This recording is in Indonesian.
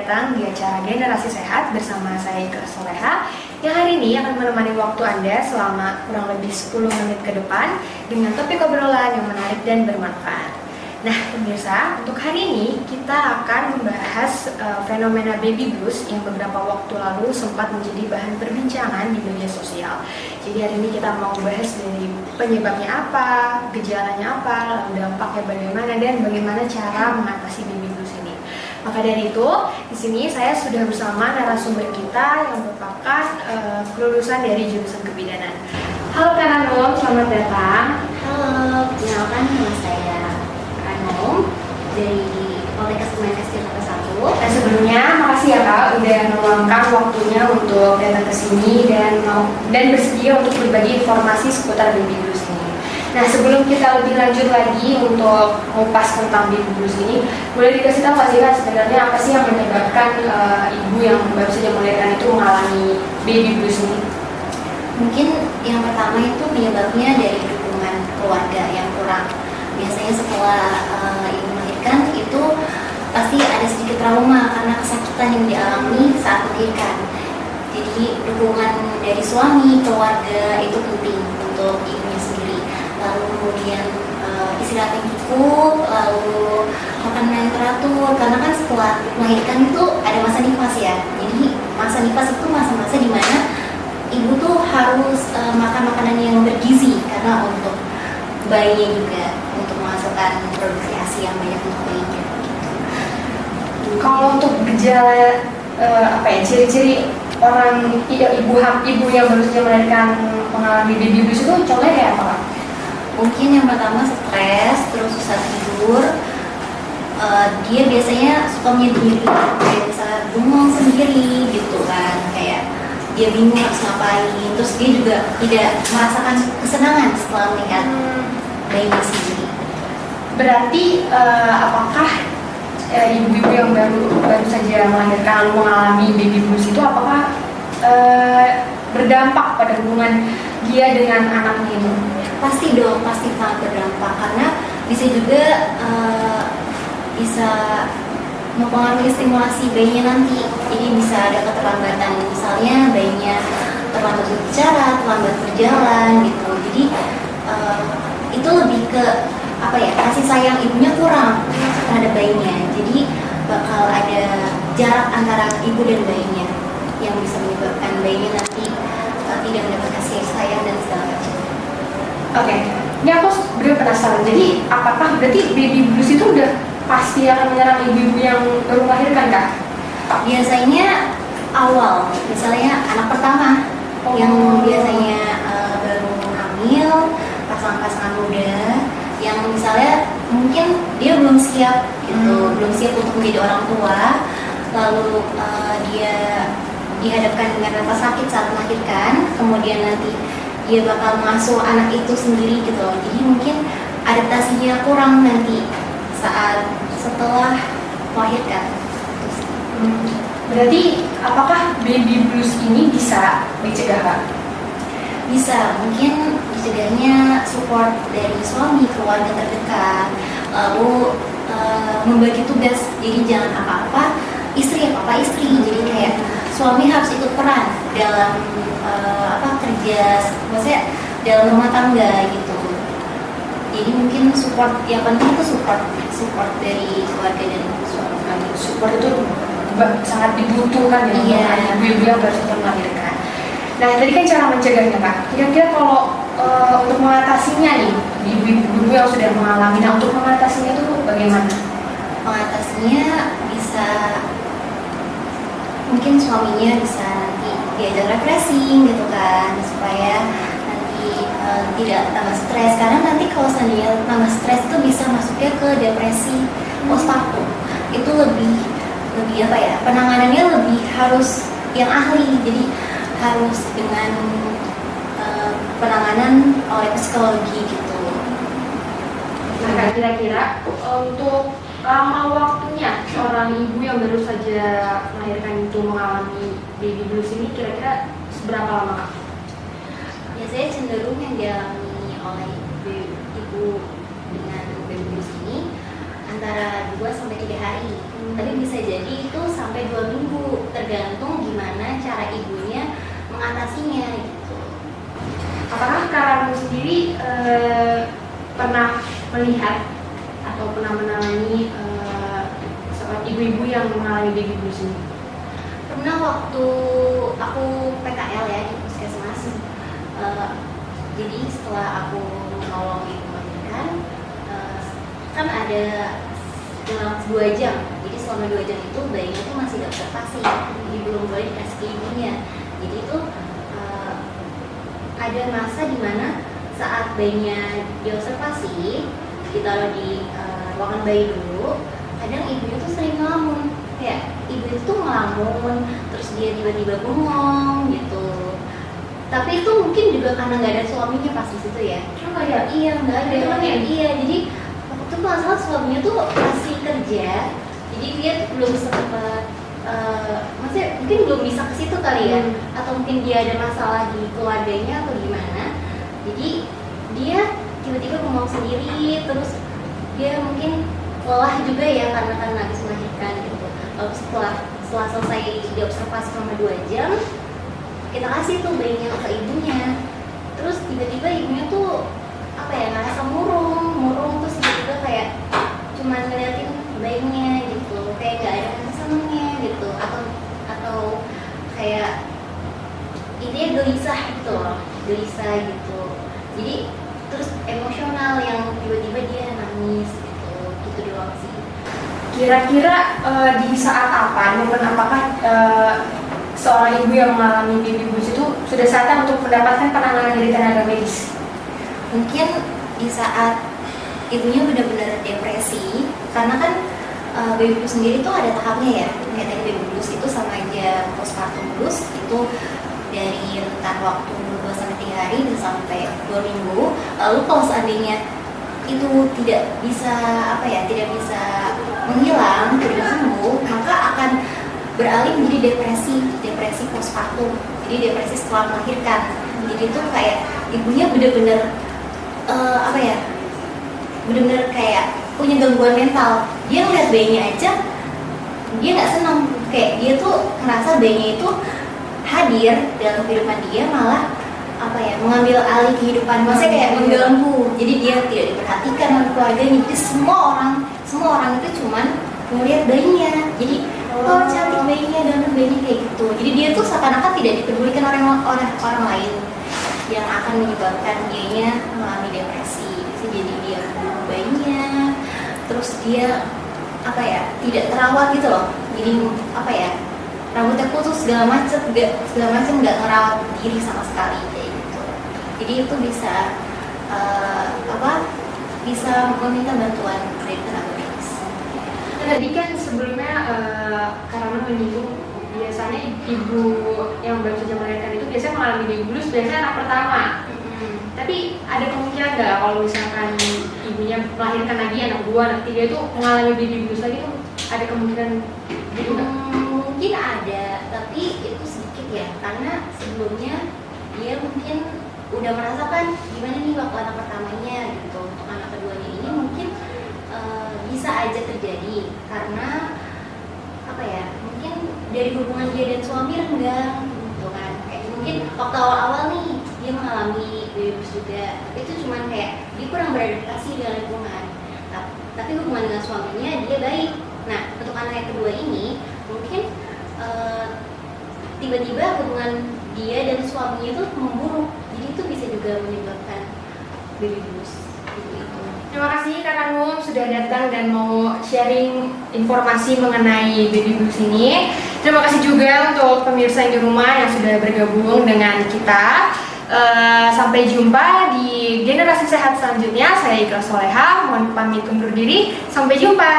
datang di acara Generasi Sehat bersama saya Ika Soleha yang hari ini akan menemani waktu Anda selama kurang lebih 10 menit ke depan dengan topik obrolan yang menarik dan bermanfaat. Nah pemirsa, untuk hari ini kita akan membahas fenomena baby blues yang beberapa waktu lalu sempat menjadi bahan perbincangan di media sosial. Jadi hari ini kita mau bahas dari penyebabnya apa, gejalanya apa, lalu dampaknya bagaimana, dan bagaimana cara mengatasi baby blues ini. Maka dari itu, di sini saya sudah bersama narasumber kita yang merupakan kelulusan dari jurusan kebidanan. Halo Kak Ranum, selamat datang. Halo, kenalkan nama saya Ranum dari Poltekkes Kemenkes Jakarta 1. Nah sebelumnya, makasih ya Kak udah meluangkan waktunya untuk datang ke sini dan bersedia untuk berbagi informasi seputar baby blues ini. Nah sebelum kita lebih lanjut lagi untuk mengupas tentang baby blues ini, boleh dikasih tahu nggak sih Kak sebenarnya apa sih yang menyebabkan ibu yang baru saja melahirkan itu mengalami baby blues ini? Mungkin yang pertama itu penyebabnya dari dukungan keluarga yang kurang. Biasanya setelah ibu melahirkan itu pasti ada sedikit trauma karena kesakitan yang dialami saat melahirkan. Jadi dukungan dari suami, keluarga itu penting untuk ibunya sendiri. Lalu kemudian istirahat yang cukup, lalu makanan yang teratur. Karena kan setelah melahirkan itu ada masa nifas ya. Jadi masa nifas itu masa-masa di mana ibu tuh harus makan makanan yang bergizi karena untuk bayinya juga, untuk menghasilkan produksi ASI yang banyak untuk bayinya. Kalau untuk gejala ciri-ciri orang ibu yang baru saja melahirkan mengalami baby blues itu contohnya kayak apa Kak? Mungkin yang pertama stres, terus susah tidur. Dia biasanya suka menyendiri, kayak misalnya bengong sendiri gitu kan, kayak dia bingung harus ngapain. Terus dia juga tidak merasakan kesenangan setelah melihat bayinya sendiri. Berarti apakah ibu-ibu yang baru saja melahirkan lalu mengalami baby blues itu apakah berdampak pada hubungan dia dengan anaknya itu? Pasti dong, pasti sangat berdampak karena bisa juga bisa mempengaruhi stimulasi bayinya nanti. Jadi bisa ada keterlambatan, misalnya bayinya terlambat berbicara, terlambat berjalan gitu. Jadi itu lebih ke kasih sayang ibunya kurang terhadap bayinya. Jadi bakal ada jarak antara ibu dan bayinya yang bisa menyebabkan bayinya nanti tidak mendapat kasih sayang dan segala macam. Oke, ini aku benar penasaran. Jadi apakah berarti baby blues itu udah pasti akan menyerang ibu-ibu yang baru melahirkan Kak? Biasanya awal, misalnya anak pertama yang biasanya baru hamil, pasangan-pasangan muda yang misalnya mungkin dia belum siap gitu, belum siap untuk menjadi orang tua, lalu dia dihadapkan dengan rasa sakit saat melahirkan, kemudian nanti dia bakal mengasuh anak itu sendiri gitu loh. Jadi mungkin adaptasinya kurang nanti saat setelah melahirkan. Berarti apakah baby blues ini bisa dicegah Kak? Bisa, mungkin dicegahnya support dari suami, keluarga terdekat, lalu membagi tugas. Jadi jangan apa-apa istri, apa-apa istri. Jadi kayak suami harus ikut peran dalam kerja, maksudnya dalam rumah tangga gitu. Jadi mungkin support yang penting itu support dari keluarga dan suami. Support itu sangat dibutuhkan ya untuk ibu-ibu yang baru saja melahirkan. Nah tadi kan cara mencegahnya Kak. Kira-kira kalau untuk mengatasinya nih ibu-ibu yang sudah mengalami, nah untuk mengatasinya itu bagaimana? Mengatasinya bisa mungkin suaminya bisa nanti diajak refreshing gitu kan, supaya nanti tidak tambah stres. Karena nanti kalau seandainya tambah stres itu bisa masuknya ke depresi postpartum. Itu lebih penanganannya lebih harus yang ahli. Jadi harus dengan penanganan oleh psikologi gitu. Nah kira-kira untuk lama waktunya seorang ibu yang baru saja melahirkan itu mengalami baby blues ini kira-kira seberapa lama Kak? Biasanya cenderung yang dialami oleh ibu dengan baby blues ini antara 2 sampai 3 hari. Tapi bisa jadi itu sampai 2 minggu, tergantung gimana cara ibunya mengatasinya gitu. Apakah Kak sendiri pernah melihat atau pernah mengalami seorang ibu-ibu yang mengalami baby blues ini? Pernah waktu aku PKL ya di puskesmas. Jadi setelah aku menolong ibu melahirkan, kan ada dalam 2 jam. Jadi selama 2 jam itu bayinya tuh masih diobservasi, jadi belum boleh dikasih ke ibunya. Jadi itu ada masa dimana saat bayinya diobservasi, ditaruh di ruangan bayi dulu, kadang ibunya tuh sering ngelamun, kayak ibu itu tuh ngelamun, terus dia tiba-tiba bengong gitu. Tapi itu mungkin juga karena nggak ada suaminya pas di situ ya. Oh ya, Iya, nggak ada suaminya. Iya, jadi waktu itu masalah suaminya tuh masih kerja, jadi dia tuh belum sempat, maksudnya mungkin belum bisa ke situ kali ya, atau mungkin dia ada masalah di keluarganya atau gimana. Jadi dia tiba-tiba ngomong sendiri, terus dia mungkin lelah juga ya karena habis melahirkan gitu. Lalu setelah selesai diobservasi selama 2 jam, kita kasih tuh bayinya ke ibunya. Terus tiba-tiba ibunya tuh apa ya, ngerasa murung terus tiba-tiba kayak cuman ngeliatin bayinya gitu, kayak gak ada rasa senengnya gitu, atau kayak intinya gelisah gitu loh, gelisah gitu. Jadi terus emosional yang tiba-tiba dia nangis gitu doang sih. Kira-kira di saat apa, momen apakah seorang ibu yang mengalami baby blues itu sudah saatnya untuk mendapatkan penanganan dari tenaga medis? Mungkin di saat ibunya benar-benar depresi, karena kan baby blues sendiri itu ada tahapnya ya. Kayak tadi baby blues itu sama aja postpartum blues, itu dari rentang waktu 2 sampai 3 hari bisa sampai 2 minggu. Lalu kalau seandainya itu tidak bisa tidak bisa menghilang, tidak bisa sembuh, maka akan beralih menjadi depresi postpartum. Jadi depresi setelah melahirkan. Jadi itu kayak ibunya benar-benar benar-benar kayak punya gangguan mental. Dia ngeliat bayinya aja, dia nggak senang. Kayak dia tuh ngerasa bayinya itu hadir dalam kehidupan dia, malah mengambil alih kehidupan, maksudnya kayak mengganggu. Jadi dia tidak diperhatikan oleh keluarganya. Jadi semua orang itu cuman melihat bayinya. Jadi cantik bayinya, dan bayinya kayak gitu. Jadi dia tuh seakan-akan tidak dipedulikan oleh orang lain, yang akan menyebabkan dianya mengalami depresi. Jadi dia membunuh bayinya, terus dia tidak terawat gitu loh. Jadi rambutnya putus segala macam nggak ngerawat diri sama sekali kayak gitu. Jadi itu bisa bisa meminta bantuan dari tenaga medis. Tadi kan sebelumnya karena menyinggung biasanya ibu yang baru saja melahirkan itu biasanya mengalami baby blues biasanya anak pertama. Tapi ada kemungkinan nggak kalau misalkan ibunya melahirkan lagi anak 2, anak 3 itu mengalami baby blues lagi tuh ada kemungkinan gitu nggak? Mungkin ada, tapi itu sedikit ya, karena sebelumnya dia mungkin udah merasakan gimana nih waktu anak pertamanya gitu. Untuk anak keduanya ini mungkin bisa aja terjadi karena mungkin dari hubungan dia dan suami renggang gitu kan. Kayak mungkin waktu awal-awal nih dia mengalami baby blues juga, tapi itu cuman kayak dia kurang beradaptasi dengan lingkungan. Tapi hubungan dengan suaminya dia baik. Nah, untuk anak yang kedua ini mungkin tiba-tiba hubungan dia dan suaminya itu memburuk, jadi itu bisa juga menyebabkan baby blues gitu. Terima kasih Kak Ranum sudah datang dan mau sharing informasi mengenai baby blues ini. Terima kasih juga untuk pemirsa yang di rumah yang sudah bergabung dengan kita. Sampai jumpa di generasi sehat selanjutnya. Saya Iqra Soleha, mohon pamit undur diri. Sampai jumpa.